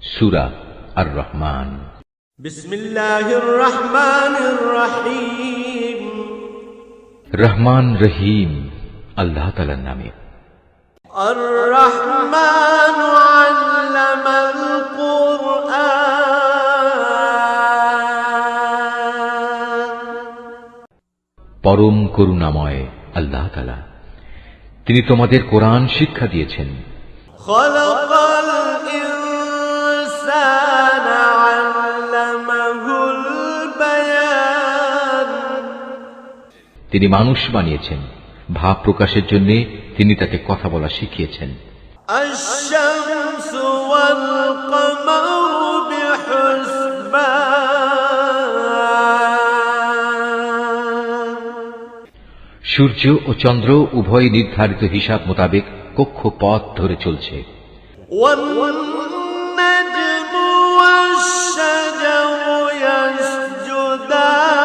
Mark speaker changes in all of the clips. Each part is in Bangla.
Speaker 1: সূরা আর-রহমান।
Speaker 2: বিসমিল্লাহির রহমানির রহিম।
Speaker 1: রহমান রহিম আল্লাহ তাআলার নামে।
Speaker 2: আর-রহমান আল্লামাল কুরআন।
Speaker 1: পরম করুণাময় আল্লাহ তাআলা, তিনি তোমাদের কোরআন শিক্ষা দিয়েছেন।
Speaker 2: খালাকাল ইনসানা আল্লামাহুল বায়ান।
Speaker 1: তিনি মানুষ বানিয়েছেন, ভাব প্রকাশের জন্য তিনি তাকে কথা বলা শিখিয়েছেন।
Speaker 2: আশ-শামসু ওয়াল কমারু বিহুসবান।
Speaker 1: সূর্য ও চন্দ্র উভয় নির্ধারিত হিসাব মোতাবেক কক্ষপথ ধরে চলছে।
Speaker 2: ওয়ান-নাজমু ওয়াশ-শাজারু ইয়াসজুদান।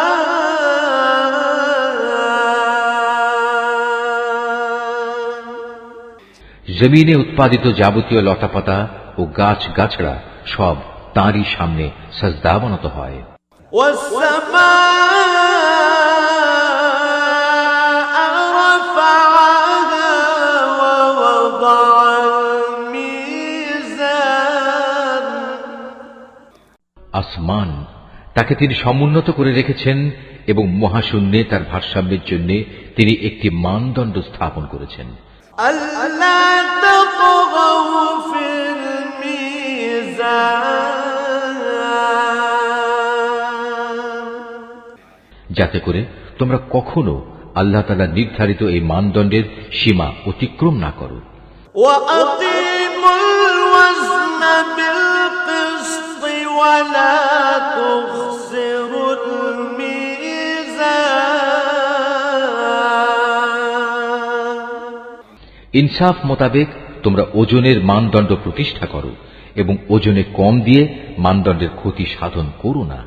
Speaker 1: জমিনে উৎপাদিত যাবতীয় লতাপাতা ও গাছ গাছড়া সব তাঁরই সামনে সাজদাবনত হয়।
Speaker 2: ওয়াস-সামাআ রাফা'আহা ওয়া ওয়াদা'আল মিজান।
Speaker 1: আসমান তাকে তিনি সমুন্নত করে রেখেছেন এবং মহাশূন্যে তার ভারসাম্যের জন্য তিনি একটি মানদণ্ড স্থাপন করেছেন।
Speaker 2: আল্লা তাতগাউ ফিল মিজান।
Speaker 1: যাতে করে তোমরা কখনো আল্লাহ তাআলার নির্ধারিত এই মানদণ্ডের সীমা অতিক্রম না করো।
Speaker 2: ওয়া আকিমুল ওয়াজনা বিল কিসতি ওয়া লা তুখসিরুল মিজান।
Speaker 1: ইনসাফ মোতাবেক তোমরা ওজনের মানদণ্ড প্রতিষ্ঠা করো এবং ওজনে কম দিয়ে মানদণ্ডের ক্ষতি সাধন করো না।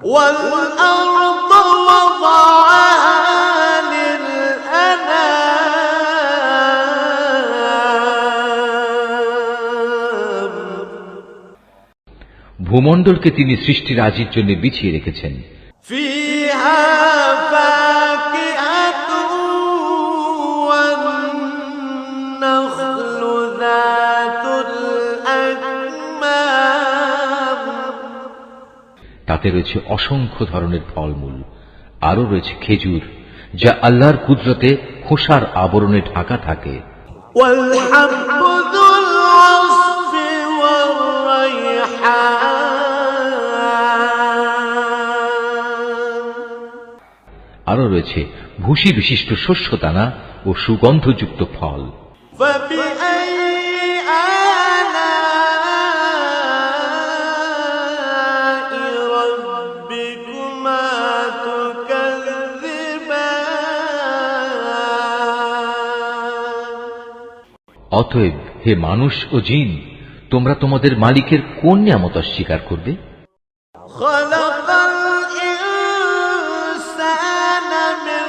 Speaker 2: ওয়াল আরদ ওয়াদা'আহা লিল আনাম।
Speaker 1: ভূমণ্ডলকে তিনি সৃষ্টিরাজির জন্য বিছিয়ে রেখেছেন।
Speaker 2: ফিহা ফাকিহাতু ওয়ান নাখলু যাতুল আকমাম।
Speaker 1: তাতে রয়েছে অসংখ্য ধরনের ফলমূল, আরও রয়েছে খেজুর যা আল্লাহর কুদরতে খোসার আবরণে ঢাকা থাকে।
Speaker 2: ওয়াল হাব্বু যুল আসফি ওয়ার রাইহান।
Speaker 1: আরও রয়েছে ভুসি বিশিষ্ট শস্যদানা ও সুগন্ধযুক্ত ফল।
Speaker 2: فبأي آلاء ربكما تكذبان।
Speaker 1: অতএব হে মানুষ ও জিন, তোমরা তোমাদের মালিকের কোন নিয়ামত অস্বীকার করবে?
Speaker 2: خلق الإنسان من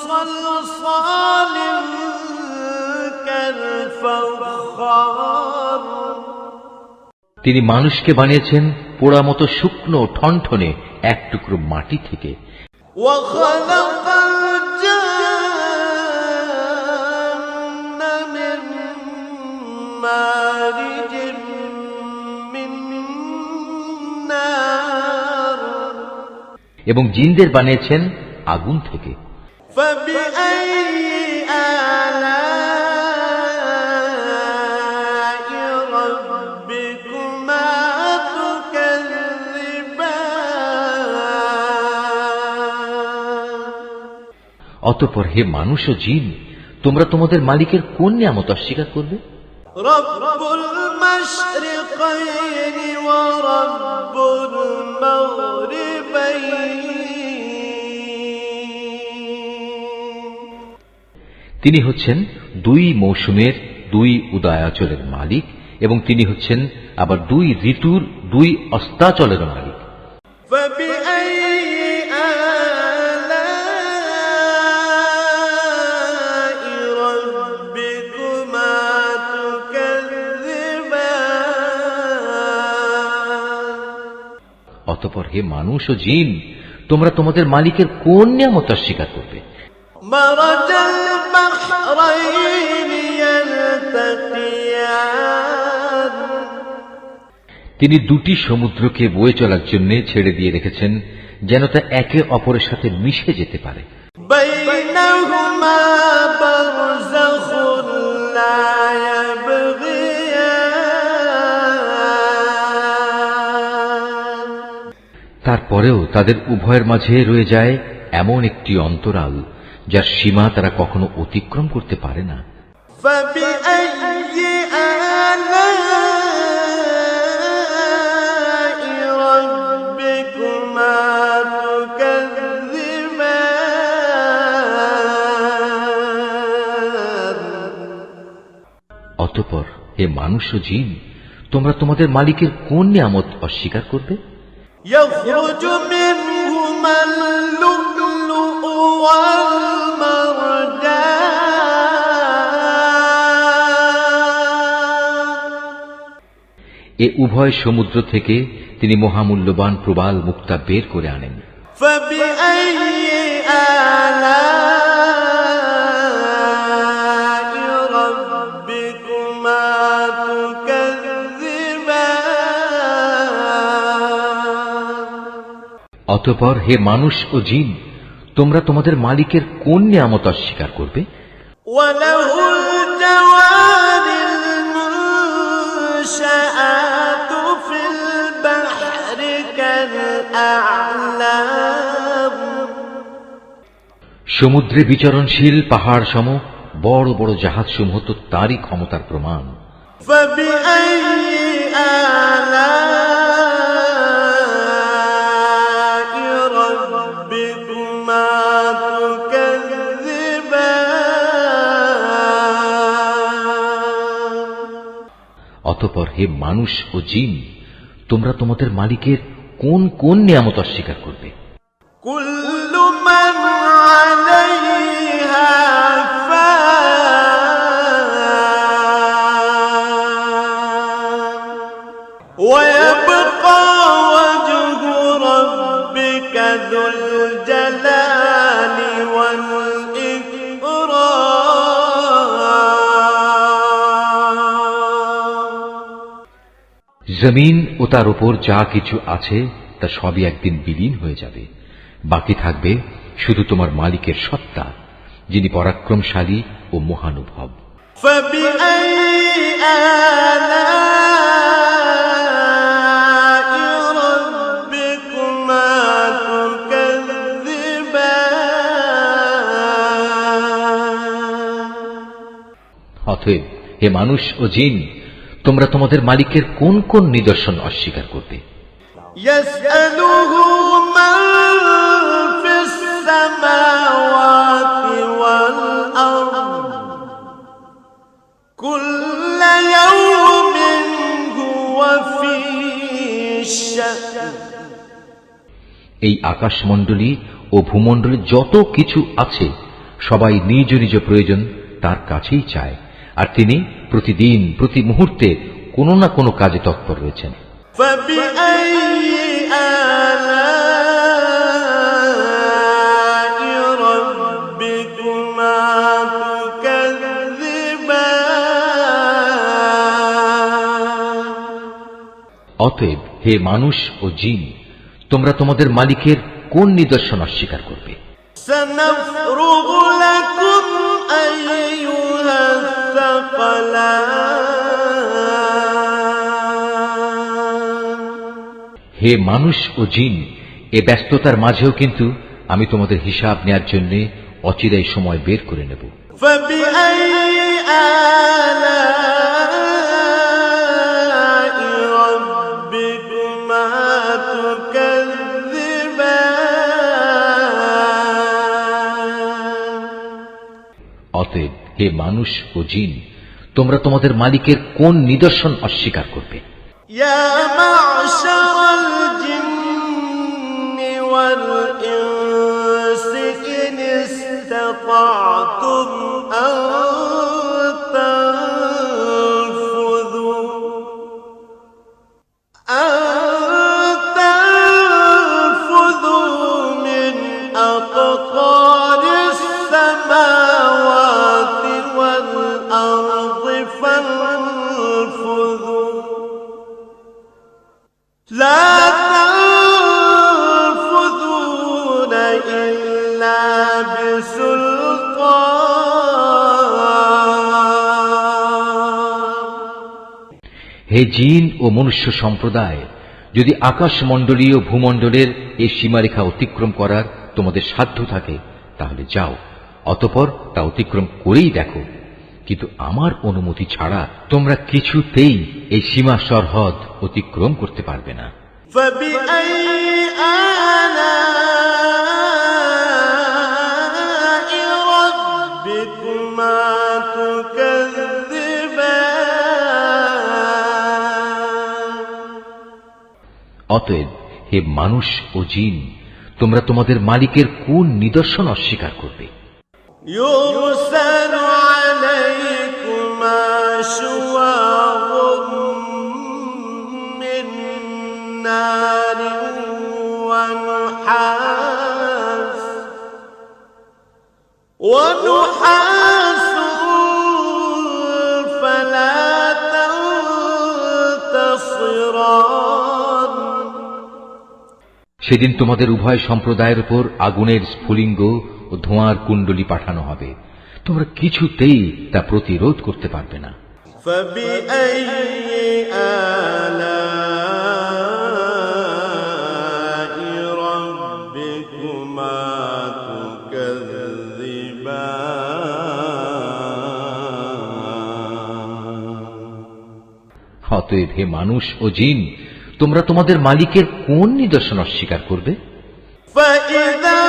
Speaker 2: صلصال كالفخار।
Speaker 1: তিনি মানুষকে বানিয়েছেন পোড়া মতো শুকনো ঠনঠনে এক টুকরো মাটি থেকে।
Speaker 2: وخلق الجن من مارج من نار।
Speaker 1: এবং জিনদের বানিয়েছেন আগুন থেকে।
Speaker 2: فبأي آلاء ربكما تكذبان।
Speaker 1: অতঃপর হে মানুষ ও জিন, তোমরা তোমাদের মালিকের কোন নিয়ামত অস্বীকার করবে?
Speaker 2: رب المشرقين ورب المغربين।
Speaker 1: তিনি হচ্ছেন দুই মৌসুমের দুই উদয়াচলের মালিক এবং তিনি হচ্ছেন আবার দুই ঋতুর দুই অস্তাচলের মালিক।
Speaker 2: فبأي آلاء ربكما تكذبان।
Speaker 1: অতঃপর হে মানুষ ও জিন, তোমরা তোমাদের মালিকের কোন নিয়ামত অস্বীকার করবে?
Speaker 2: مرج البحرين يلتقيان
Speaker 1: তিনি দুটি সমুদ্রকে বয়ে চলার জন্য ছেড়ে দিয়ে রেখেছেন, যেন তা একে অপরের সাথে মিশে যেতে পারে।
Speaker 2: بينهما برزخ لا يبغيان
Speaker 1: তারপরেও তাদের উভয়ের মাঝে রয়ে যায় এমন একটি অন্তরাল, যার সীমা তারা কখনো অতিক্রম করতে পারে না।
Speaker 2: فبأي آلاء ربكما تكذبان
Speaker 1: অতঃপর হে মানুষ ও জিন, তোমরা তোমাদের মালিকের কোন নিয়ামত অস্বীকার করবে?
Speaker 2: يخرج منهما اللؤلؤ والمرجان
Speaker 1: এ উভয় সমুদ্র থেকে তিনি মহামূল্যবান প্রবাল মুক্তা বের করে আনেন।
Speaker 2: فبأي آلاء ربكما تكذبان
Speaker 1: অতঃপর হে মানুষ ও জিন, তোমরা তোমাদের মালিকের কোন নিয়ামত অস্বীকার করবে?
Speaker 2: وله الجوار المنشآت في البحر كالأعلام
Speaker 1: সমুদ্রে বিচরণশীল পাহাড় সম বড় বড় জাহাজসমূহ তো তারই ক্ষমতার প্রমাণ।
Speaker 2: فبأي آلاء ربكما تكذبان
Speaker 1: অতঃপর হে মানুষ ও জিন, তোমরা তোমাদের মালিকের কোন কোন নিয়ামত অস্বীকার করবে?
Speaker 2: كل من عليها فان ويبقى وجه ربك ذو الجلال والإكرام
Speaker 1: জমিন ও তার উপর যা কিছু আছে তা সবই একদিন বিলীন হয়ে যাবে। বাকি থাকবে শুধু তোমার মালিকের সত্তা, যিনি পরাক্রমশালী ও মহানুভব।
Speaker 2: فبأي آلاء ربكما تكذبان
Speaker 1: অতএব হে মানুষ ও জিন, তোমরা তোমাদের মালিকের কোন কোন নিদর্শন অস্বীকার করবে?
Speaker 2: يسأله من في السماوات والأرض كل يوم هو في شأن
Speaker 1: এই আকাশমণ্ডলী ও ভূমণ্ডলে যত কিছু আছে সবাই নিজ নিজ প্রয়োজন তার কাছেই চায়, আর তিনি প্রতিদিন প্রতি মুহূর্তে কোনো না কোনো কাজে তৎপর রয়েছেন।
Speaker 2: فبأي آلاء ربكما تكذبان
Speaker 1: অতএব হে মানুষ ও জিন, তোমরা তোমাদের মালিকের কোন নিদর্শন অস্বীকার করবে?
Speaker 2: سنفرغ لكم أيها الثقلان
Speaker 1: হে মানুষ ও জিন, এ ব্যস্ততার মাঝেও কিন্তু আমি তোমাদের হিসাব নেয়ার জন্য অচিরেই সময় বের করে নেব।
Speaker 2: فبأي آلاء ربكما تكذبان
Speaker 1: অতএব হে মানুষ ও জিন, তোমরা তোমাদের মালিকের কোন নিদর্শন অস্বীকার করবে?
Speaker 2: يا معشر الجن والإنس إن استطعتم أن تنفذوا لا تنفذون إلا بسلطان
Speaker 1: হে জিন ও মনুষ্য সম্প্রদায়, যদি আকাশমণ্ডলী ও ভূমণ্ডলের এই সীমারেখা অতিক্রম করার তোমাদের সাধ্য থাকে তাহলে যাও, অতঃপর তা অতিক্রম করেই দেখো। কিন্তু আমার অনুমতি ছাড়া তোমরা কিছুতেই এই সীমা সরহদ অতিক্রম করতে পারবে না।
Speaker 2: فبأي آلاء ربكما تكذبان
Speaker 1: অতএব হে মানুষ ও জিন, তোমরা তোমাদের মালিকের কোন নিদর্শন অস্বীকার করবে?
Speaker 2: يرسل عليكما شواظ من نار ونحاس فلا تنتصران
Speaker 1: সেদিন তোমাদের উভয় সম্প্রদায়ের উপর আগুনের স্ফুলিঙ্গ ও ধোঁয়ার কুণ্ডলী পাঠানো হবে, তোমরা কিছুতেই তা প্রতিরোধ করতে পারবে না।
Speaker 2: فبأي آلاء ربكما تكذبان
Speaker 1: অতএব হে মানুষ ও জিন, তোমরা তোমাদের মালিকের কোন নিদর্শন অস্বীকার করবে?
Speaker 2: فإذا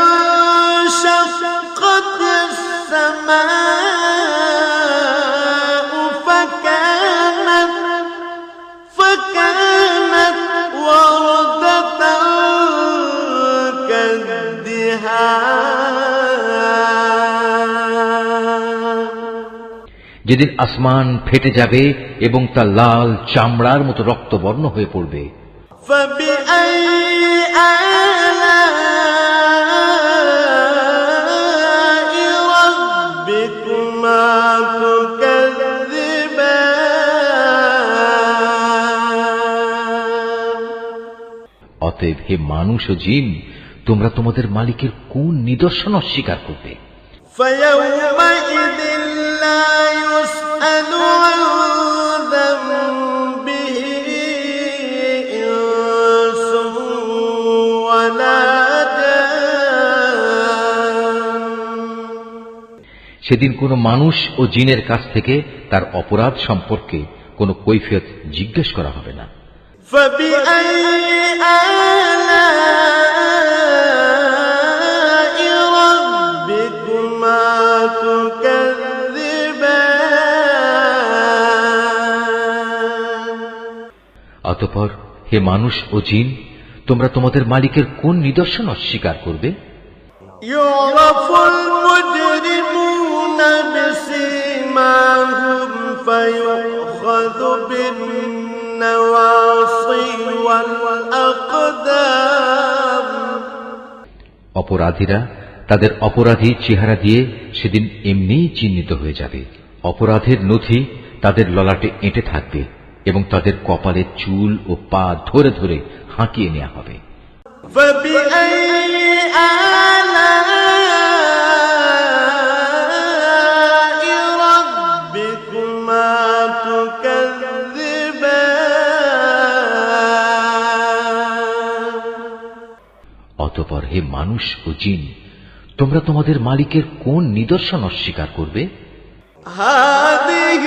Speaker 2: انشقت السماء فكانت وردة كالدهان
Speaker 1: যেদিন আসমান ফেটে যাবে এবং তা লাল চামড়ার মতো রক্তবর্ণ হয়ে পড়বে।
Speaker 2: فبأي آلاء ربكما تكذبان
Speaker 1: অতএব হে মানুষ ও জিন, তোমরা তোমাদের মালিকের কোন নিদর্শন অস্বীকার করবে?
Speaker 2: فيومئذ لا يسأل عن ذنبه إنس ولا جان
Speaker 1: সেদিন কোনো মানুষ ও জিনের কাছ থেকে তার অপরাধ সম্পর্কে কোনো কৈফিয়ত জিজ্ঞেস করা হবে না।
Speaker 2: فبأي آلاء ربكما تكذبان
Speaker 1: অতঃপর হে মানুষ ও জিন, তোমরা তোমাদের মালিকের কোন নিদর্শন অস্বীকার করবে?
Speaker 2: يعرف المجرمون بسيماهم فيؤخذ بالنواصي والأقدام
Speaker 1: অপরাধীরা তাদের অপরাধী চেহারা দিয়ে সেদিন এমনিই চিহ্নিত হয়ে যাবে। অপরাধের নথি তাদের ললাটে এঁটে থাকবে এবং তাদের কপালের চুল ও পা ধরে ধরে হাঁকিয়ে নেওয়া হবে।
Speaker 2: فبأي آلاء ربكما تكذبان
Speaker 1: অতঃপর হে মানুষ ও জিন, তোমরা তোমাদের মালিকের কোন নিদর্শন অস্বীকার করবে?
Speaker 2: هذه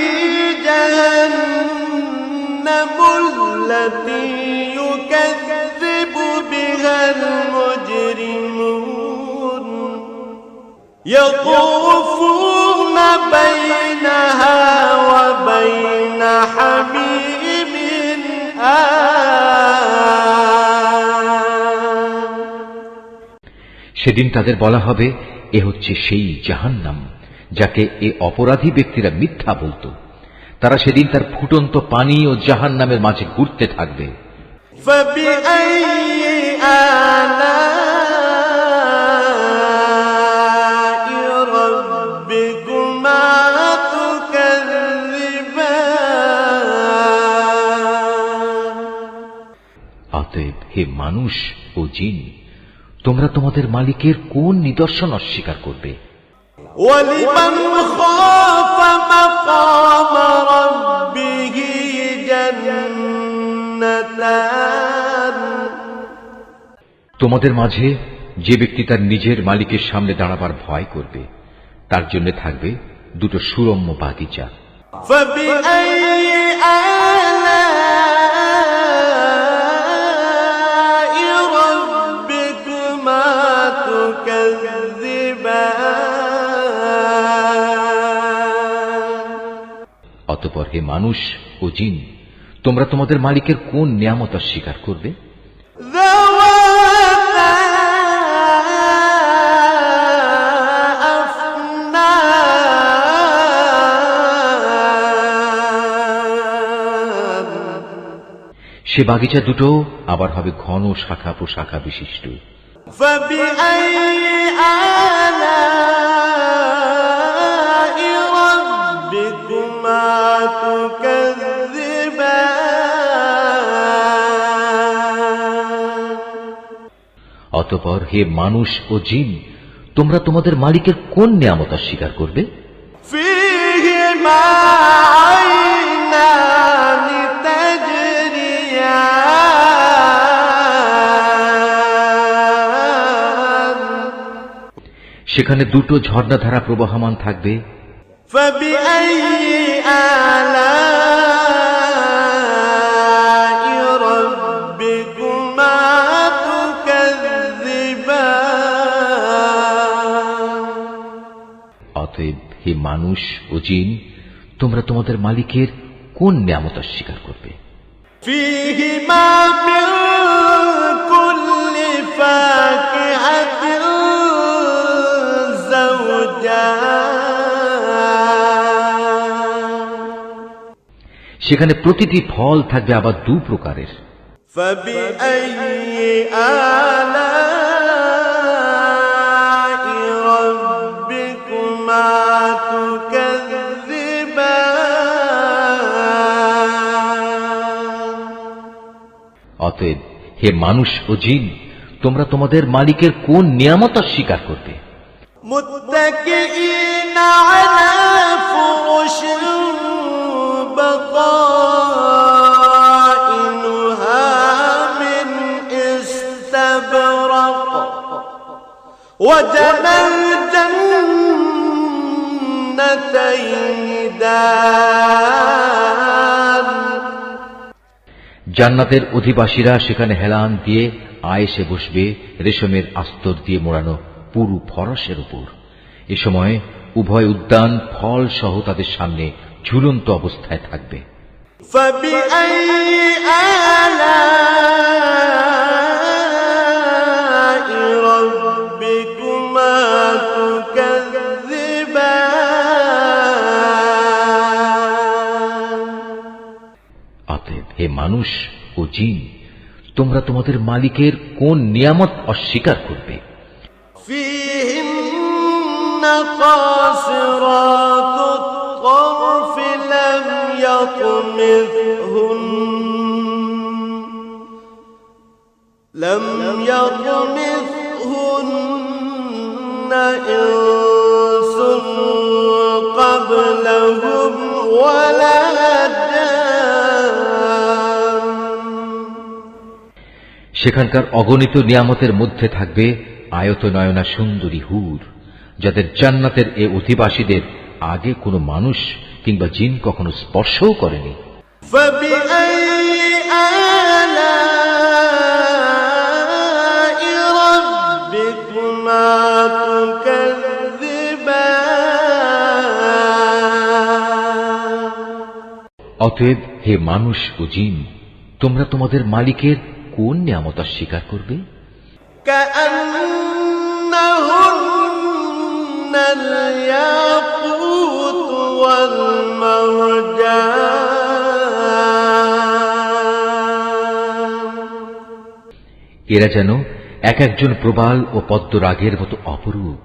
Speaker 2: جهنم التي يكذب بها المجرمون يطوفون بينها وبين حميم آن
Speaker 1: সেদিন তাদের বলা হবে, এ হচ্ছে সেই জাহান্নাম যাকে এ অপরাধী ব্যক্তিরা মিথ্যা বলতো। তারা সেদিন তার ফুটন্ত পানি ও জাহান্নামের মাঝে ঘুরতে থাকবে।
Speaker 2: فبأي آلاء ربكما تكذبان
Speaker 1: অতএব হে মানুষ ও জিন, তোমরা তোমাদের মালিকের কোন নিদর্শন অস্বীকার করবে?
Speaker 2: ولمن خاف مقام ربه جنتان
Speaker 1: তোমাদের মাঝে যে ব্যক্তি তার নিজের মালিকের সামনে দাঁড়াবার ভয় করবে, তার জন্য থাকবে দুটো সুরম্য বাগিচা।
Speaker 2: فبأي آلاء ربكما تكذبان
Speaker 1: অতঃপর হে মানুষ ও জিন, তোমরা তোমাদের মালিকের কোন নিয়ামত অস্বীকার করবে?
Speaker 2: ذواتا أفنان
Speaker 1: সে বাগিচা দুটো আবার হবে ঘন শাখা প্রশাখা বিশিষ্ট।
Speaker 2: فبأي آلاء ربكما تكذبان
Speaker 1: অতঃপর হে মানুষ ও জিন, তোমরা তোমাদের মালিকের কোন নিয়ামত অস্বীকার করবে?
Speaker 2: فيهما عينان تجريان
Speaker 1: সেখানে দুটো ঝর্ণাধারা প্রবাহমান থাকবে।
Speaker 2: فبأي آلاء ربكما تكذبان
Speaker 1: অতএব হে মানুষ ও জিন, তোমরা তোমাদের মালিকের কোন নিয়ামত অস্বীকার করবে?
Speaker 2: فيهما من كل فاكهة زوجان
Speaker 1: সেখানে প্রতিটি ফল থাকবে আবার দু প্রকারের।
Speaker 2: فبأي آلاء ربكما تكذبان
Speaker 1: অতএব হে মানুষ ও জিন, তোমরা তোমাদের মালিকের কোন নিয়ামত অস্বীকার করবে?
Speaker 2: متكئين على فرش بطائنها من استبرق وجنى الجنتين دان
Speaker 1: জান্নাতের অধিবাসীরা সেখানে হেলান দিয়ে আয়েসে বসবে রেশমের আস্তর দিয়ে মোড়ানো পুরু ফরসের উপর। এ সময় উভয় উদ্যান ফল সহ তাদের সামনে ঝুলন্ত অবস্থায় থাকবে।
Speaker 2: فبأي آلاء ربكما تكذبان
Speaker 1: অতএব হে মানুষ ও জিন, তোমরা তোমাদের মালিকের কোন নিয়ামত অস্বীকার করবে?
Speaker 2: فيهن قاصرات الطرف لم يطمثهن إنس قبلهم ولا جان
Speaker 1: সেখানকার অগণিত নিয়ামতের মধ্যে থাকবে আয়তনয়না সুন্দরী হুর, যাদের জান্নাতের এ অধিবাসীদের আগে কোনো মানুষ কিংবা জিন কখনো স্পর্শও করেনি।
Speaker 2: فبأي آلاء ربكما تكذبان
Speaker 1: অতএব হে মানুষ ও জিন, তোমরা তোমাদের মালিকের কোন নিয়ামত অস্বীকার করবে?
Speaker 2: كأنهن الياقوت والمرجان
Speaker 1: এরা যেন এক একজন প্রবাল ও পদ্মরাগের মতো অপরূপ।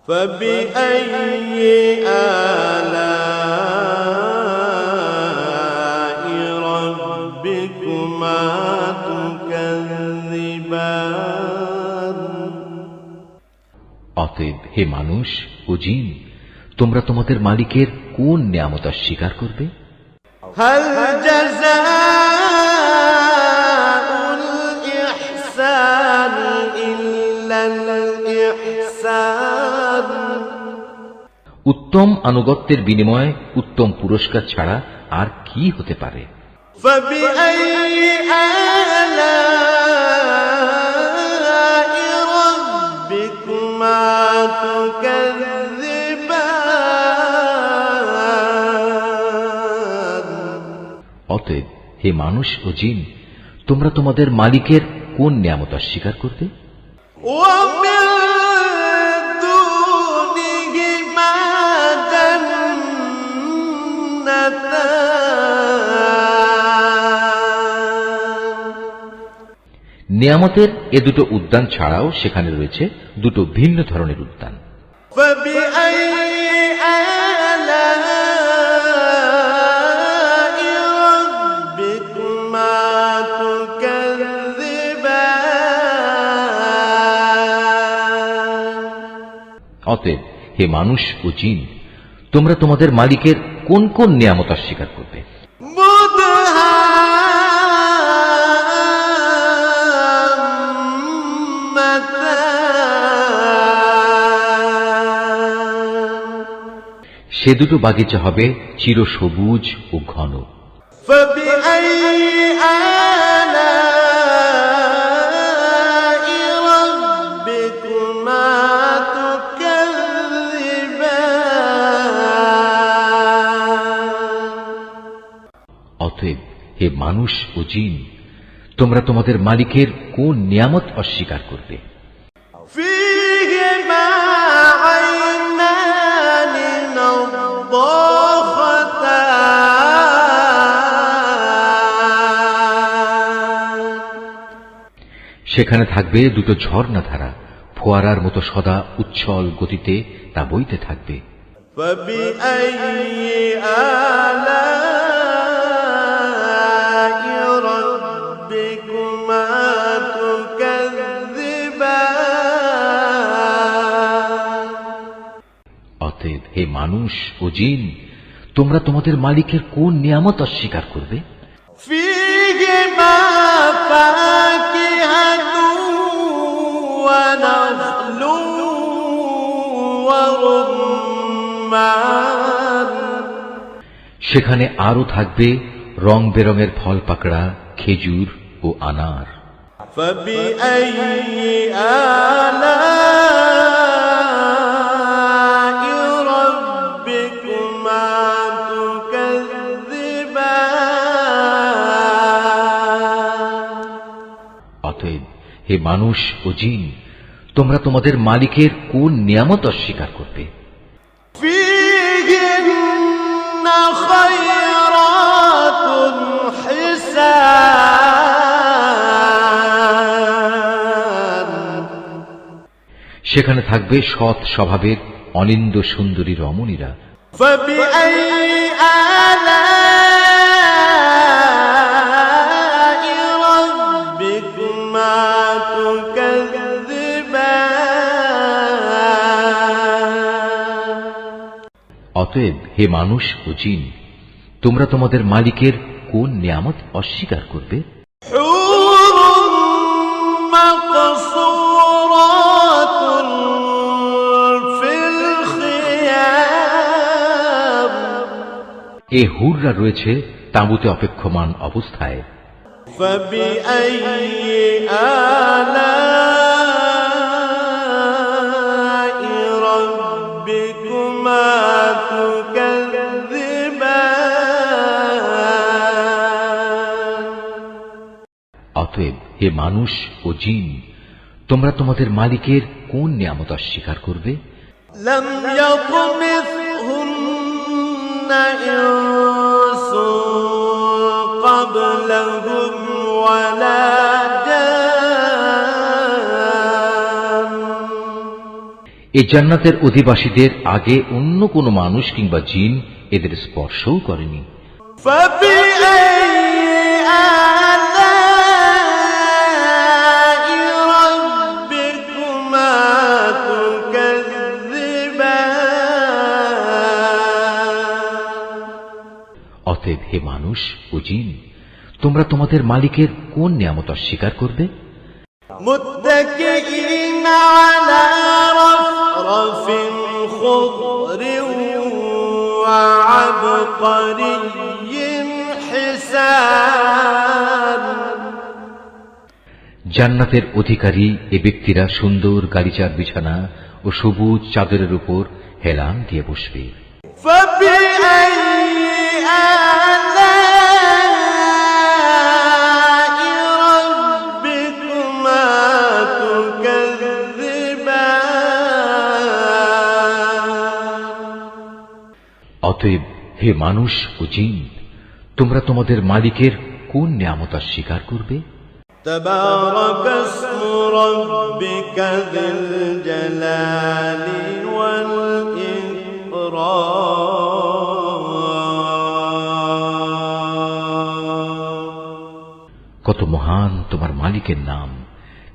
Speaker 2: فبأي آلاء ربكما تكذبان
Speaker 1: অতএব হে মানুষ ও জিন, তোমরা তোমাদের মালিকের কোন নিয়ামত অস্বীকার করবে?
Speaker 2: هل جزاء الإحسان إلا الإحسان।
Speaker 1: উত্তম আনুগত্যের বিনিময়ে উত্তম পুরস্কার ছাড়া আর কি হতে পারে?
Speaker 2: فبأي آلاء ربكما تكذبان؟
Speaker 1: অতএব হে মানুষ ও জিন, তোমরা তোমাদের মালিকের কোন নিয়ামত অস্বীকার করবে?
Speaker 2: ومن دونهما جنتان।
Speaker 1: নিয়ামতের এ দুটো উদ্যান ছাড়াও সেখানে রয়েছে দুটো ভিন্ন ধরনের উদ্যান।
Speaker 2: فبأي آلاء ربكما تكذبان؟
Speaker 1: অতএব হে মানুষ ও জিন, তোমরা তোমাদের মালিকের কোন কোন নিয়ামত অস্বীকার করবে?
Speaker 2: مدهامتان।
Speaker 1: সে দুটো বাগিচা হবে চিরসবুজ ও ঘন।
Speaker 2: فبأي آلاء ربكما تكذبان؟
Speaker 1: অতএব হে মানুষ ও জিন, তোমরা তোমাদের মালিকের কোন নিয়ামত অস্বীকার করবে?
Speaker 2: فيهما عينان نضاختان।
Speaker 1: সেখানে থাকবে দুটো ঝর্ণাধারা, ফোয়ারার মতো সদা উচ্ছল গতিতে তা বইতে থাকবে।
Speaker 2: فبأي آلاء ربكما تكذبان؟
Speaker 1: অতএব হে মানুষ ও জিন, তোমরা তোমাদের মালিকের কোন নিয়ামত অস্বীকার করবে?
Speaker 2: فيهما فاكهة ونخل ورمان।
Speaker 1: সেখানে আরো থাকবে রং বেরঙের ফল পাকড়া, খেজুর ও আনার।
Speaker 2: فبأي آلاء ربكما تكذبان؟
Speaker 1: অতএব হে মানুষ ও জিন, তোমরা তোমাদের মালিকের কোন নিয়ামত অস্বীকার করবে?
Speaker 2: فيهن خيرات حسان।
Speaker 1: সেখানে থাকবে সৎ স্বভাবের অনিন্দ সুন্দরী রমণীরা।
Speaker 2: فبأي آلاء ربكما تكذبان؟
Speaker 1: অতএব হে মানুষ ও জিন, তোমরা তোমাদের মালিকের কোন নিয়ামত অস্বীকার করবে?
Speaker 2: حور مقصورات في الخيام।
Speaker 1: এ হুররা রয়েছে তাঁবুতে অপেক্ষমান অবস্থায়।
Speaker 2: فبأي آلاء ربكما تكذبان؟
Speaker 1: অতএব হে মানুষ ও জিন, তোমরা তোমাদের মালিকের কোন নিয়ামত অস্বীকার করবে?
Speaker 2: لم يطمثهن إنس قبلهم ولا جان।
Speaker 1: এই জান্নাতের অধিবাসীদের আগে অন্য কোনো মানুষ কিংবা জিন এদের স্পর্শও করেনি।
Speaker 2: فبأي آلاء ربكما تكذبان؟
Speaker 1: হে মানুষ ও জিন, তোমরা তোমাদের মালিকের কোন নিয়ামত অস্বীকার করবে?
Speaker 2: متكئين على رفرف خضر وعبقري حسان।
Speaker 1: জান্নাতের অধিকারী এ ব্যক্তিরা সুন্দর গালিচার বিছানা ও সবুজ চাদরের উপর হেলান দিয়ে বসবে।
Speaker 2: فبأي آلاء ربكما تكذبان।
Speaker 1: অতএব হে মানুষ ও জিন, তোমরা তোমাদের মালিকের কোন নিয়ামত অস্বীকার করবে?
Speaker 2: تبارك اسم ربك ذي الجلال والإكرام।
Speaker 1: কত মহান তোমার মালিকের নাম,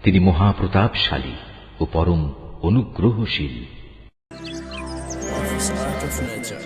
Speaker 1: তিনি মহাপ্রতাপশালী ও পরম অনুগ্রহশীল।
Speaker 3: Office Art of Nature